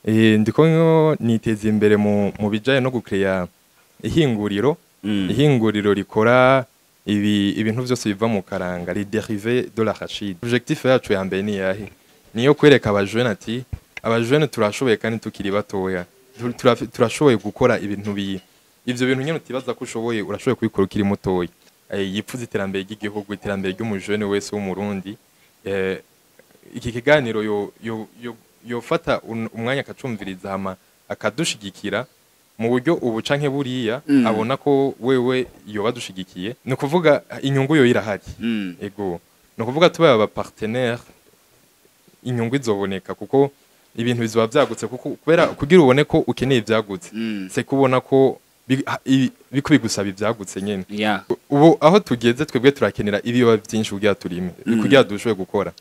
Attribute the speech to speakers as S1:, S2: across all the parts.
S1: Ndiko niteza imbere mu bijaye no gukreya ihinguriro ihinguriro rikora ibintu vyose biva mu karanga les dérivés de l'arachide. Objectif yacu ya mbere ni yahe niyo kwereka abajene ati abajene turashoboye kandi tukiri batoya turashoboye gukora ibintu ivyo bintu nyene utibaza ko ushoboye urashoboye kubikora ukiri mutoya. Yipfuza iterambere ry'igihugu iterambere ry'umujene wese w'umurundi. Iki kiganiro yofata umwanya akacumviriza hama akadushigikira mu buryo ubu canke buriya abona ko wewe yoba dushigikiye no kuvuga inyungu yo irahari. Ego no kuvuga tubaye aba partenaire inyungu izoboneka kuko ibintu bizoba vyagutse kubera kugira ubone ko ukeneye vyagutse se kubona ko bikubigusaba ivyagutse nyene. Ubu aho tugeze twebwe turakenera ibiyoba byinshi kugira turime kugira dushoboye gukora.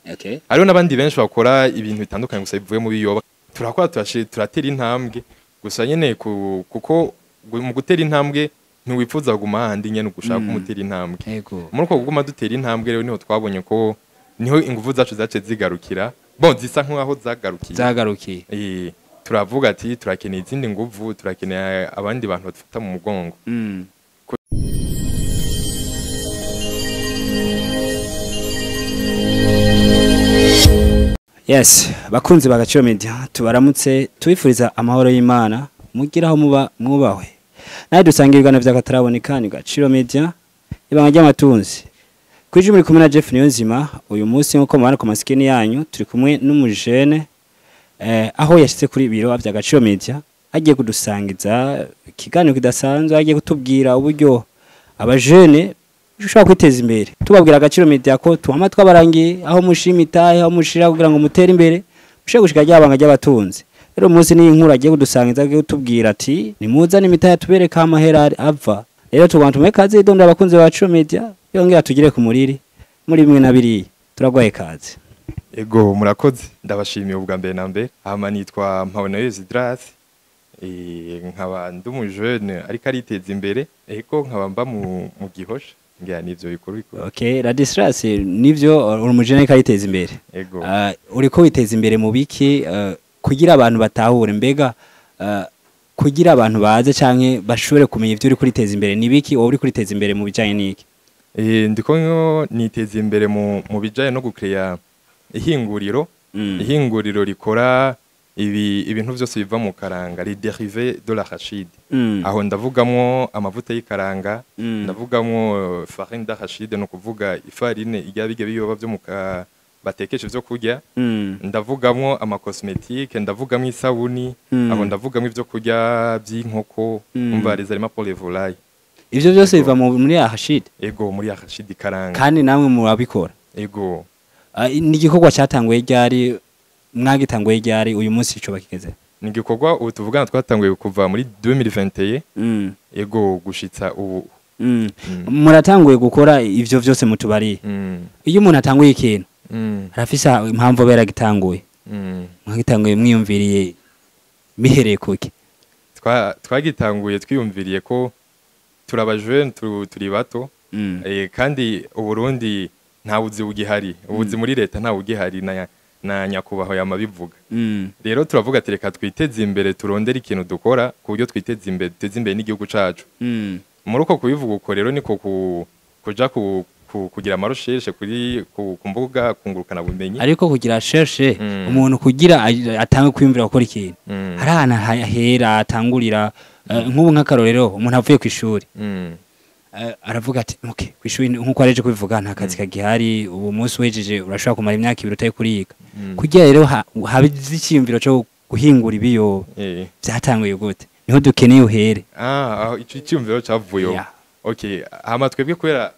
S1: Hariho n'abandi benshi bakora ibintu bitandukanye gusa bivuye mu biyoba turakora turatera intambwe gusa nyene kuko mu gutera intambwe ntiwipfuza kuguma handi nyene ugushaka kumutera intambwe. Muri uko kuguma dutera intambwe rero niho twabonye ko niho ingufu zacu zace zigarukira zisa nk'aho zagarukiye. Turavuga ati turakeneye izindi nguvu turakeneye abandi bantu badufata mu mugongo.
S2: Yes, bakunzi bagaciro media tubaramutse tubifuriza amahoro y'Imana mugira aho muba mwubahwe. Naye dusangirwa vy'akataraboneka ni Gaciro Media ibanga ry'amatunzi. Kwije muri kumwe na Jeff Niyonzima uyu munsi nko mubana ku masikini yanyu turi kumwe n'umujene aho yashitse kuri biro vya Gaciro Media agiye kudusangiza ikiganiro kidasanzwe agiye kutubwira uburyo abajene ushaka kwiteza imbere. Tubabwira Gaciro Media ko tuama twabarangiye aho mushimitaye aho mushira kugira ngo mutere imbere mushe gushika ryabanga ry'abatunzi. Rero munsi ni inkuru agiye kudusangiza agiye kutubwira ati nimuzane imitaye tubereka amahera ava. Rero tugantume kaze idonda abakunzi ba Gaciro Media yongera tugire ku muriri muri bimwe na biri turagwaye kaze.
S1: Ego murakoze ndabashimiye ubwa mbere na mbere hama nitwa Mpabonayezi Idras nkaba ndumujene ariko ariteza imbere eko nkaba mba mu Gihosha ngira nivyo bikuru.
S2: Okay, Radislas nivyo urumujene kayiteza imbere.
S1: Ego
S2: uriko witeza imbere mu biki kugira abantu batahure mbega kugira abantu baze canke bashobore kumenya ivyo uri kuriteza imbere ni biki wowe uri kuriteza imbere mu bijanye niki?
S1: Ndiko niteza imbere mu bijanye no gukreya ihinguriro ihinguriro rikora ibintu vyose biva mu karanga les dérivés de l'arachide. Aho ndavugamwo amavuta y'ikaranga ndavugamwo farine d'arachide no kuvuga ifarine igabige biyoba byo batekesha vyo kurya. Ndavugamwo ama cosmétique ndavugamwo isabuni aho ndavugamwo ivyo kurya by'inkoko umva les aliments pour les volailles.
S2: Ivyo byose biva muri arachide?
S1: Ego muri arachide karanga.
S2: Kandi namwe murabikora?
S1: Ego
S2: ni igikorwa cyatanguye ryari mwagitanguye ryari uyu munsi ico bakigeze?
S1: Ni igikorwa ubu tuvugana twatanguye kuva muri 2021 ego gushitsa ubu.
S2: Muratanguye gukora ivyo vyose mutubari. Iyo umuntu atanguye ikintu arafisa impamvu bera gitanguye. Mwagitanguye mwiyumviriye bihereye kuki?
S1: Twagitanguye twiyumviriye ko turabajene turi bato kandi uburundi nta buzi bugihari ubuzi muri leta nta bugihari na nyakubaho yamabivuga. Rero turavuga ati reka twiteze imbere turondera ikintu dukora ku buryo twiteze imbere duteze imbere n'igihugu cacu. Muri uko kubivuga uko rero niko kuja kugira amarecherche kuri ku mbuga kungurukana bumenyi.
S2: Ariko kugira recherche umuntu kugira atange kwiyumvira gukora ikintu harana hera atangurira nk'ubu nk'akarorero umuntu avuye ku ishuri aravuga ati okay kwishuri nkuko areje kubivuga nta kazi kagihari ubu munsi wejeje urashobora kumara imyaka 2 utaye kuriga kugira rero habizi icyumviro cyo guhingura ibiyo byatanguye gute niho dukeneye uhere.
S1: Ico cyumviro cyavuyo. Okay hama twebwe kwera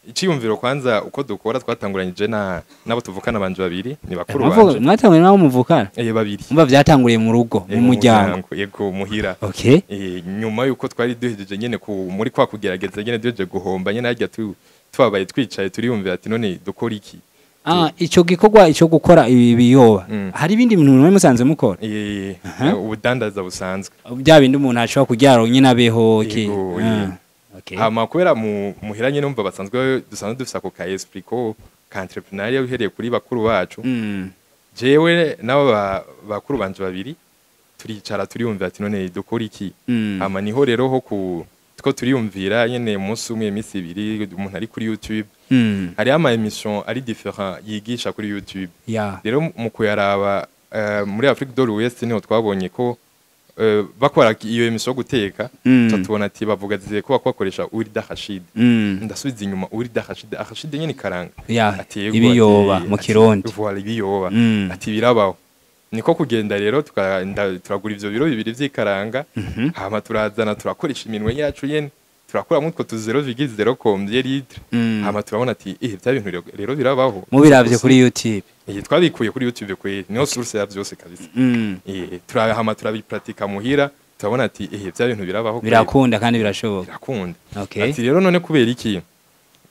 S1: icyumviro kwanza uko dukora twatanguranyije nabo tuvukana banje babiri ni bakuru banje.
S2: Mwatanguye nabo muvukana?
S1: Babiri.
S2: Umva byatanguriye mu rugo mu muryango.
S1: Yego muhira.
S2: Okay.
S1: Nyuma yuko twari duhejeje nyene muri kwa kugerageza nyene duhejeje guhomba nyene hajya twabaye twicaye turiyumvira ati none dukora iki?
S2: Ico gikorwa ico gukora ibiyoba hari ibindi bintu mwe musanze mukora?
S1: Ubudandaza busanzwe.
S2: Bya bindi umuntu ashobora kuryaro nyine abeho ki.
S1: Hama kubera muhiranye numva basanzwe dusanzwe dufisa ko ka esprit ko ka entrepreneuria uhereye kuri bakuru bacu. Jewe nabo bakuru banje babiri turicara turiyumvira ati none dukora iki hama niho rero ho two turiyumvira nyene umunsi umwe imisi ibiri umuntu ari kuri YouTube hari ama emission ari different yigisha kuri YouTube rero mu kuyaraba muri Afrique de l'Ouest niho twabonye ko bakora iyo emission yo guteka tubona ati bavuga ko bakoresha huile d'arachide ndasubiza inyuma huile d'arachide arachide nyene karanga
S2: ati ibiyoba mu Kirundi
S1: voilà ibiyoba ati birabaho niko kugenda rero turagura ivyo biro bibiri vy'ikaranga hama turazana turakoresha iminwe yacu yene turakora mutwo tu 0,0 combien litre hama turabona ati bya bintu rero birabaho
S2: mubiravye kuri YouTube
S1: twabikuye kuri YouTube kwe niyo source ya byose kabisa turahama turabipratika muhira turabona ati bya bintu birabaho
S2: birakunda kandi birashoboka
S1: birakunda ati rero none kubera iki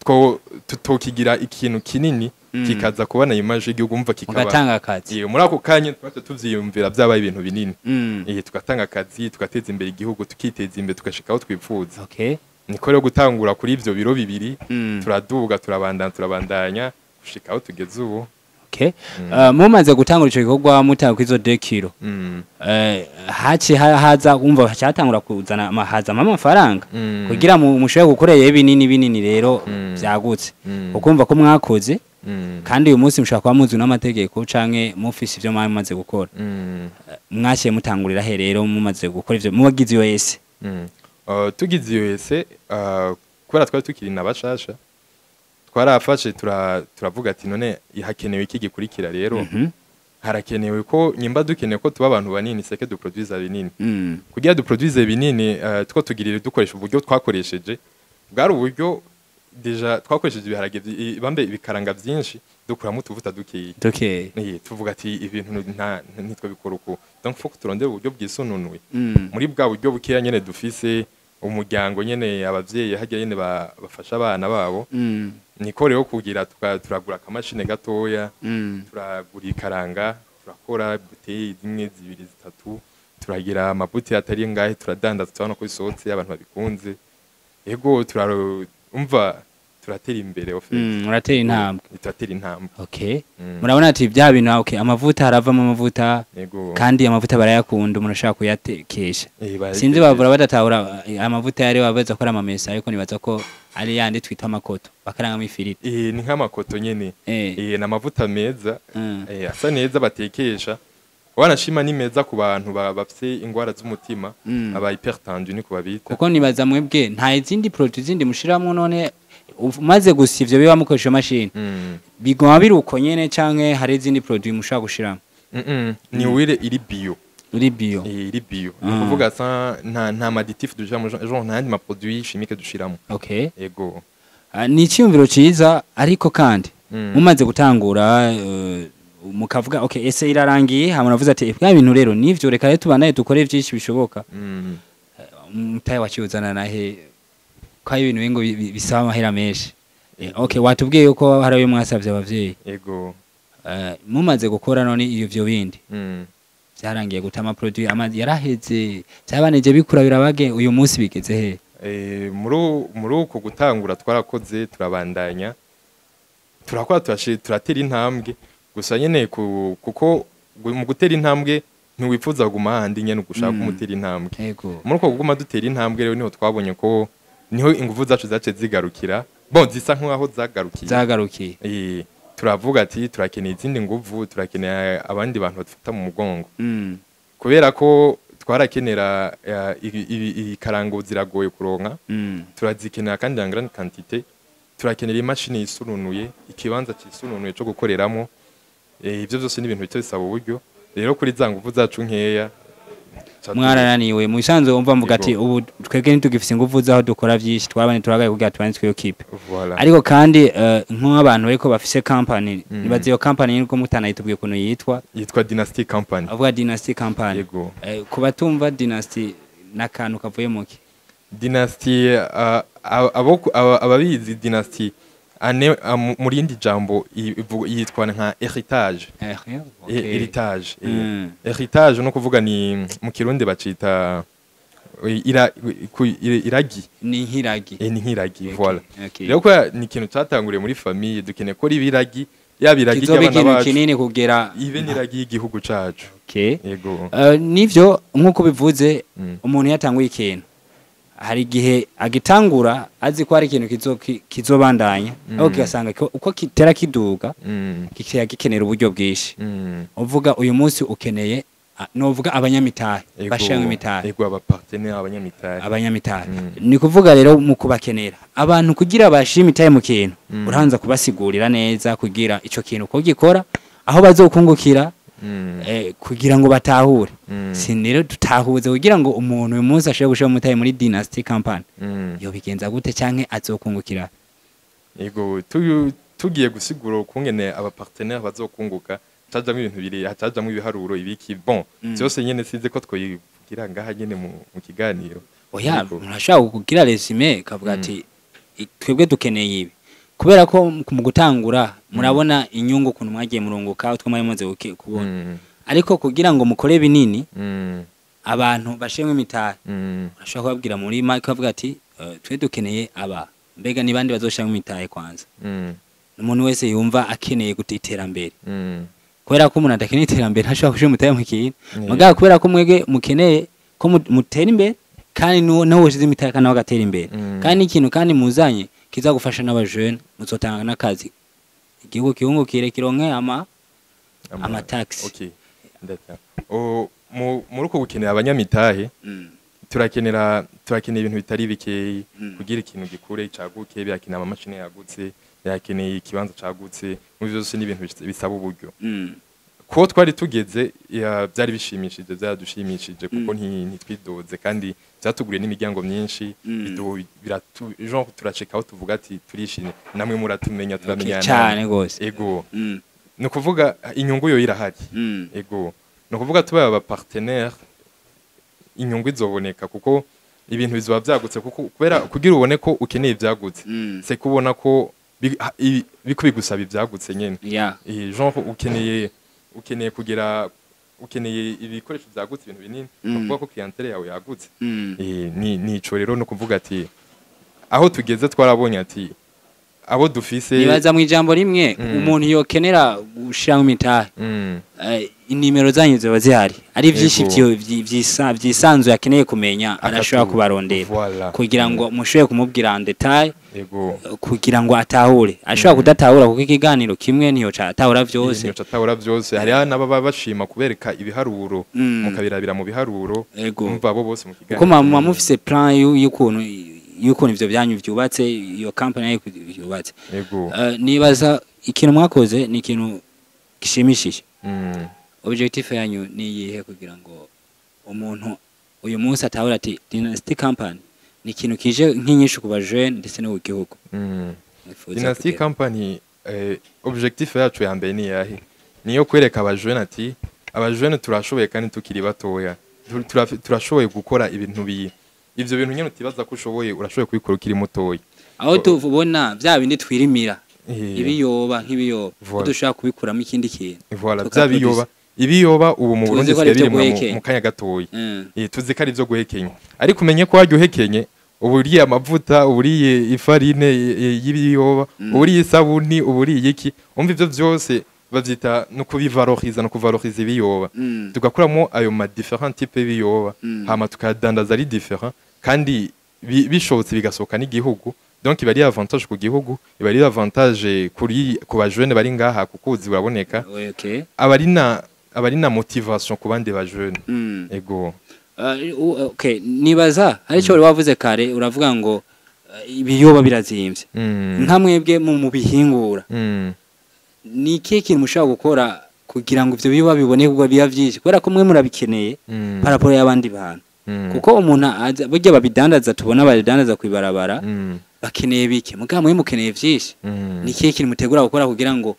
S1: two tutokigira ikintu kinini kikaza kubana image y'igihugu umva kikaba
S2: ugatanga akazi
S1: muri ako kanya twate tuvyiyumvira byabaye ibintu binini tugatanga akazi tugateza imbere igihugu tukiteza imbere tugashikaho twipfuza niko rero gutangura kuri ivyo biro bibiri turaduga turabandanya gushikaho tugeze ubu
S2: mumaze gutangura ico gikorwa mutanga kwizo 2 kilo haci haza umva cyatangura kuzana amahaza amafaranga kugira mushoye gukoreye binini rero byagutse ukumva ko mwakoze kandi uyu munsi mushaka kwa muzi n'amategeko canke mufisi ivyo mwamaze gukora mwashiye mutangurira he rero mumaze gukora ivyo mubagize iyo ese
S1: tugize iyo ese kubera twari tukiri nabashasha twarafashe turavuga ati none hakenewe iki gikurikira rero harakenewe ko nyimba dukeneye ko tuba abantu banini seke du produire binini kugira du produire binini two tugirire dukoresha uburyo twakoresheje bwari uburyo deja twakoresheje ibiharage bambe ibikaranga byinshi dukuramo utuvuta dukeyi tuvuga ati ibintu nitwe bikora uko donc faut turondera uburyo bwisununuye muri bwa buryo bukeya nyene dufise umuryango nyene abavyeyi hajya nyene bafasha abana babo niko rero kugira turagura akamashine gatoya turagura ikaranga turakora bouteille zimwe zibiri zitatu turagira amabuti atari ngahe turadandaza tubona ko isotse abantu babikunze ego umva turatera imbere
S2: muratera intambwe
S1: turatera intambwe
S2: murabona ati bya bintu amavuta haravamo amavuta kandi amavuta barayakunda umuntu ashaka kuyatekesha sinzi bavura badatahura amavuta yari babaza ko ari amamesa ariko nibaza ko ari yandi twita amakoto bakarangamo ifiriti
S1: ni nk'amakoto nyene n'amavuta meza asa neza batekesha wanashima ni meza ku bantu bafite ingwara z'umutima aba hypertendu ni kubabita
S2: kuko nibaza mwebwe nta izindi produits zindi mushiramo none maze gusivyo biba mukoresha machine bigoma biruko nyene canke hari izindi produits mushaka gushiramo
S1: ni wire iri bio
S2: iri bio
S1: ni kuvuga sa nta maditif de genre nta ma produits chimiques dushiramo ego
S2: ni cyumviro ciza ariko kandi mumaze gutangura mukavuga ese irarangiye hamwe navuze ati bwa bintu rero nivyo reka rero tubanaye dukore byinshi bishoboka mutaye wacuzana nahe kwa ibintu bingo bisaba amahera menshi watubwiye yuko hari ayo mwasavye abavyeyi
S1: ego
S2: mumaze gukora none iyo bindi byarangiye gutama produit yaraheze cyabaneje bikura birabage uyu munsi bigeze he
S1: muri uko gutangura twarakoze turabandanya turakora turatera intambwe gusa nyene kuko mu gutera intambwe ntiwifuza kuguma handi nyene ugushaka kumutera intambwe muri uko kuguma dutera intambwe rero niho twabonye ko niho ingufu zacu zace zigarukira zisa nk'aho zagarukiye turavuga ati turakeneye izindi nguvu turakeneye abandi bantu badufata mu mugongo kubera ko twarakenera ikarango ziragoye kuronka turazikenera kandi en grande quantité turakenera imashini yisununuye ikibanza cyisununuye cyo gukoreramo ibyo byose ni ibintu bitesaba uburyo rero kuri za nguvu zacu nkeya
S2: mwarananiwe mu isanzwe umva mvuga ati ubu twebwe ntitugifise ingufu zaho dukora byinshi twabane turagaye kugira tubane twiyo kipe ariko kandi nk'abantu bariko bafise company nibaze iyo company niko mutanayitubwiye kuno yitwa
S1: Dynasty Company
S2: avuga Dynasty Company kuba tumva Dynasty nakantu kavuye muki
S1: Dynasty ababizi Dynasty muri indi jambo yitwa nka heritage heritage no kuvuga ni mu Kirundi bacita iragi
S2: ni nkiragi
S1: voilà rero ko ni ikintu cyatanguriye muri famille dukeneye ko ribiragi yabiragiye
S2: kizobe
S1: abana
S2: ikintu
S1: bacu
S2: kinini kugera
S1: ibe niragiye igihugu cacu
S2: okay.
S1: yego
S2: Nivyo nk'uko bivuze umuntu yatanguye ikintu hari igihe agitangura azi ko hari ikintu kizobandanya aho kigasanga uko kitera kiduga kikaya gikenera uburyo bwishi uvuga uyu munsi ukeneye novuga abanyamitahe bashanga imitahe
S1: yego abapartenaire
S2: abanyamitahe ni kuvuga rero mu kubakenera abantu kugira bashime imitahe mu kintu uranza kubasigurira neza kugira ico kintu ko gikora aho bazokungukira kugira ngo batahure sinero tutahuze kugira ngo umuntu uyu munsi ashobore gushira umutahe muri Dynasty Company yo bigenza gute canke azokungukira
S1: yego tugiye gusigura ukungene abapartenaire bazokunguka tajamwe ibintu biri hatajamwe ibiharuro ibiki bon byose nyene sinze ko twoyigira ngaha nyene mu kiganiro
S2: oya murashaka kugira resume kavuga ati twebwe dukeneye ibi kubera ko mu gutangura murabona inyungu kuntu mwagiye murunguka utwo mwari muze kubona ariko kugira ngo mukore binini abantu bashemwe imitahe urashaka kubabwira muri Mike kavuga ati twe dukeneye aba mbega ni bandi bazoshamwe imitahe kwanza umuntu wese yumva akeneye gutiterambere kubera ko umuntu adakeneye iterambere ntashobora kushira umutahe mu kintu mugabo kubera ko mwege mukeneye ko mutera imbere kandi no woshize imitahe kana bagatera imbere kandi ikintu kandi muzanye kizagufasha n'abajene muzotanga nakazi igihugu kihungukire kironke ama tax
S1: okay ndata muri uko gukenera abanyamitahe turakenera ibintu bitari bikeyi kugira ikintu gikure caguke byakenera amamashini yagutse yakeneye ikibanza cagutse mu byose ni ibintu bisaba uburyo ko twari tugeze byari bishimishije byadushimishije kuko ntitwidoze kandi byatuguriye n'imiryango myinshi genre turaceka aho tuvuga ati turishimye namwe muratumenya turamenyana
S2: cyane gose
S1: ego no kuvuga inyungu yo irahari ego no kuvuga tubaye aba partenaire inyungu izoboneka kuko ibintu bizoba byagutse kuko kubera kugira ubone ko ukeneye byagutse se kubona ko bikubigusaba ibyagutse nyene genre ukeneye kugira ukeneye ibikoresho byagutse ibintu binini kuvuga ko clientele yawe yagutse ni ico rero no kuvuga ati aho tugeze twarabonye ati abo dufise
S2: nibaza mu ijambo rimwe umuntu yokenera gushira mu mitahe inimero zanyu ziba zihari ari byinshi vyisanzwe yakeneye kumenya arashobora kubarondera kugira ngo mushobore kumubwira en detail kugira ngo atahure ashobora kudatahura kuko ikiganiro kimwe niyo catahura vyose
S1: hari n'ababa bashima kubereka ibiharuro mukabirabira mu biharuro umva abo bose mu kiganiro
S2: kuko mama mufise plan yukuntu ivyo byanyu vyubatse iyo company yubatse nibaza ikintu mwakoze ni ikintu gishimishije objectif yanyu ni yihe kugira ngo umuntu uyu munsi atahura ati Dynasty Company ni ikintu kije nk'inyishu ku bajene ndetse no ku gihugu
S1: Dynasty Company objectif yacu ya mbere ni yahe niyo kwereka abajene ati abajene turashoboye kandi tukiri batoya turashoboye gukora ibintu ivyo bintu nyene utibaza ko ushoboye urashoboye kubikora ukiri mutoya
S2: aho tubona bya bindi twirimira ibiyoba nk'ibiyoba dushaka kubikuramo ikindi kintu
S1: voilà ibiyoba ubu mu Burundi biri mu kanya gatoya tuzi ko ari byo guhekenya ariko umenye ko waryo hekenye uburiye amavuta uburiye ifarine y'ibiyoba uburiye isabuni uburiye iki umva ivyo byose bavyita no kubivaloriza no kuvaloriza ibiyoba tugakuramo ayo ma different type y'ibiyoba hama tukadandaza ari different kandi bishobotse bigasoka n'igihugu donc iba ari avantage ku gihugu iba ari avantage ku bajene bari ngaha kuko uzi buraboneka abari na motivation ku bandi bajene ego
S2: okay nibaza hari cyo wavuze kare uravuga ngo ibiyoba birazimvye nkamwebwe mu bihingura ni ikihe mushaka gukora kugira ngo ivyo biyoba bibone kuko biya vyinshi kubera ko mwe murabikeneye paraporo y'abandi bantu kuko umuntu burya babidandaza tubona babidandaza kwibarabara bakeneye bike mugabo mwe mukeneye vyinshi ni ikihe mutegura gukora kugira ngo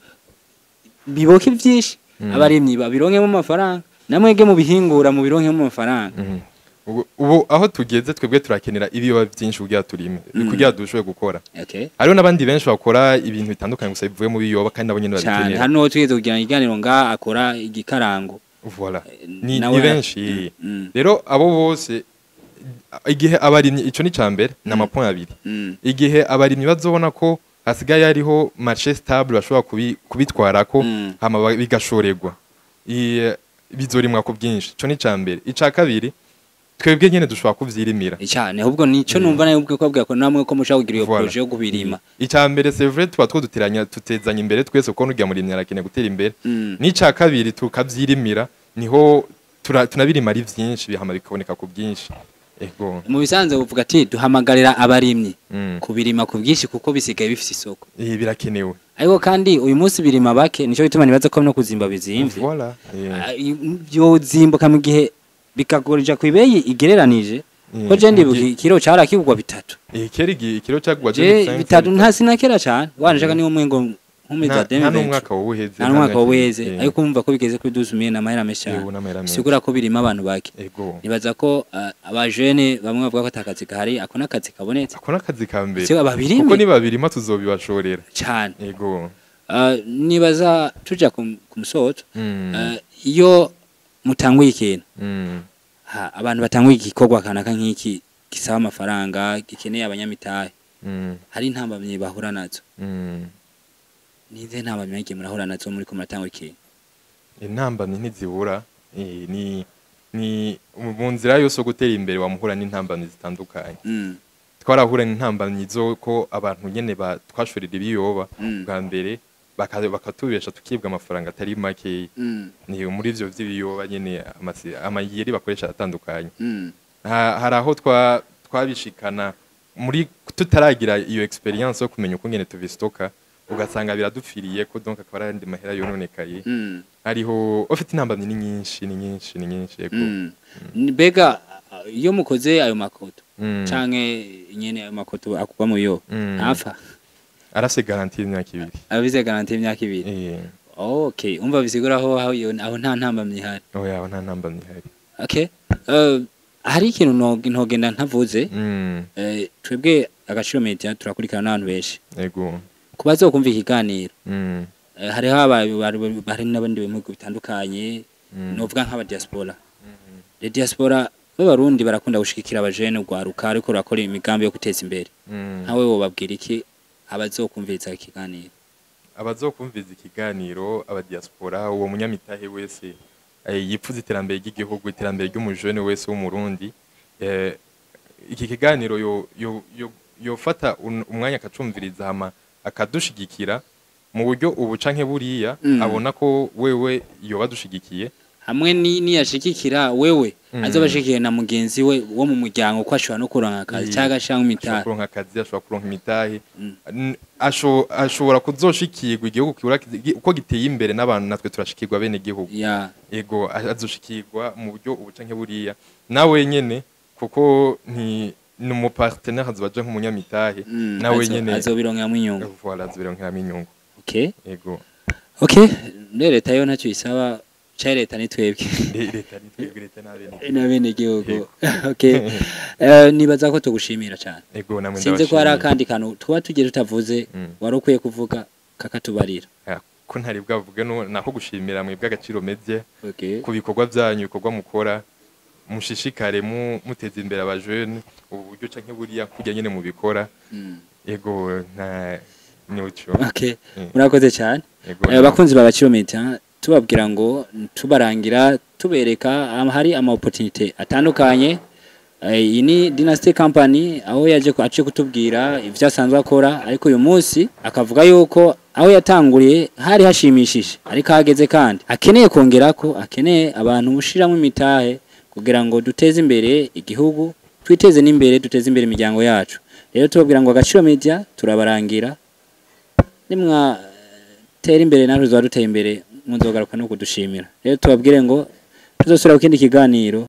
S2: biboke vyinshi abarimyi babironkemo amafaranga namwege mu bihingura mu bironkemo amafaranga
S1: ubu aho tugeze twebwe turakenera ibiyoba byinshi kugira turime kugira dushoboye gukora hariho n'abandi benshi bakora ibintu bitandukanye gusa bivuye mu biyoba kandi nabo nyene babikenera
S2: hano twigeze kugira iganiro nga akora igikarango
S1: voilà ni benshi rero abo bose igihe abarimyi ico ni cambere na mapoint abiri igihe abarimyi bazobona ko hasigaye hariho marché stable bashobora kubitwarako hama bigashorerwa bizorimwa ku bwinshi cyo ni cambere ica kabiri twebwe nyene dushobora kuvyirimira
S2: cyane ahubwo nico numva nayo ubwo kwabwira ko namwe ko mushaka kugira iyo projet yo kubirima
S1: ica mbere c'est vrai duteranya tutezanya imbere twese uko nugira muri myarakene gutera imbere n'ica kabiri tukavyirimira niho tunabirima ari vyinshi bihama bikaboneka ku bwinshi ego
S2: mu bisanzwe uvuga ati duhamagarira abarimyi kubirima ku bwinshi kuko bisigaye bifite isoko
S1: birakenewe
S2: ariko kandi uyu munsi birima bake nico bituma nibaza ko no kuzimba bizimvye
S1: voilà
S2: byo zimbuka mu gihe bikagorija kwibeyi igereranije ko je ndi kiro cara kigwa bitatu
S1: kiro cyagwa
S2: je bitatu nta sinakera cyane wanjaka ni umwe ngo nkumeza
S1: deme nta mwaka
S2: wobuheze ariko umva ko bigeze kuri 12000 na mahera mesha sigura ko birima abantu bake nibaza ko abajene bamwe bavuga ko atakazi kahari akona akazi kabonetse
S1: akona akazi kambere
S2: kuko
S1: ni babirima tuzobibashorera
S2: cyane
S1: yego
S2: nibaza tuja ku musoto iyo mutanguye ikintu abantu batanguye igikorwa kanaka nk'iki gisaba amafaranga gikeneye abanyamitahe hari intambamye bahura nazo nize ntambamye ngiye murahura nazo muri ko muratangura ikintu
S1: intambamye ntizibura ni mu nzira yose yo gutera imbere wamuhura n'intambamye zitandukanye twarahura n'intambamye zo ko abantu nyene twashorera ibiyoba bwa mbere bakatubesha tukibwa amafaranga atari make ni muri ivyo vy'ibiyoba nyene amayeri bakoresha atandukanye hari aho twabishikana muri tutaragira iyo experience yo kumenya uko ngene tuvistoka ugasanga biradupfiriye ko donc akaba ari mahera yononekaye hariho ufite intambamye ni nyinshi yego
S2: bega iyo mukoze ayo makoto canke nyene ayo makoto akugwa mu yo ntafa
S1: arase garantie y'imyaka 2
S2: abize garantie y'imyaka 2 okay umva bisigura aho nta ntambamye hari
S1: oya nta ntambamye hari
S2: okay hari ikintu ntogenda ntavuze twebwe agaciro media turakurikirana n'abantu benshi
S1: yego
S2: kubazo kumva ikiganiro hariho bari n'abandi bihugu bitandukanye novuga nk'aba diaspora le diaspora b'abarundi barakunda gushikira abajene ugwaruka ariko rakora imigambi yo guteza imbere nkawe wobabwira iki abazokumviza ikiganiro aba diaspora uwo munyamitahe wese yipfuza iterambere ry'igihugu iterambere ry'umujene wese w'umurundi iki kiganiro yofata umwanya akacumviriza hama akadushigikira mu buryo ubu canke buriya abona ko wewe yoba dushigikiye hamwe ni yashikikira wewe azobashikiye na mugenzi we wo mu muryango ko ashobora no kuronka akazi cyangwa ashanga imitahe
S1: kuronka akazi ashobora kuronka imitahe ashobora kuzoshikirwa igihugu uko giteye imbere n'abantu natwe turashikirwa bene igihugu yego azoshikirwa mu buryo ubu canke buriya nawe nyene kuko ni mu partenaire azobaje nk'umunyamitahe nawe nyene
S2: azobironkera inyungu
S1: voilà azobironkera inyungu
S2: okay
S1: yego
S2: okay leta yo ntacyo isaba cha leta ni twebwe
S1: leta
S2: n'abene igihugu okay nibaza ko tugushimira cyane
S1: yego namwe
S2: sinze ko hari akandi kantu tuba tugiye tutavuze warokwiye kuvuga kakatubarira
S1: ko ntari bwavuge nako gushimira mwebwe agaciro media ku bikorwa byanyu bikorwa mukora mushishikare muteza imbere abajene ubu buryo canke buriya kujya nyene mu bikora yego nico
S2: okay murakoze cyane bakunzi babaciro media tubabwira ngo tubarangira tubereka hari ama opportunity atandukanye iyi ni Dynasty Company aho yaje aciye kutubwira ivyo asanzwe akora ariko uyu munsi akavuga yuko aho yatanguriye hari hashimishije ariko hageze kandi akeneye kongerako akeneye abantu mushiramo imitahe kugira ngo duteze imbere igihugu twiteze n'imbere duteze imbere imiryango yacu rero tubabwira ngo agaciro media turabarangira nimwa tera imbere natwe zaduteye imbere munzogaruka no kudushimira rero tubabwire ngo tuzosura ku kindi kiganiro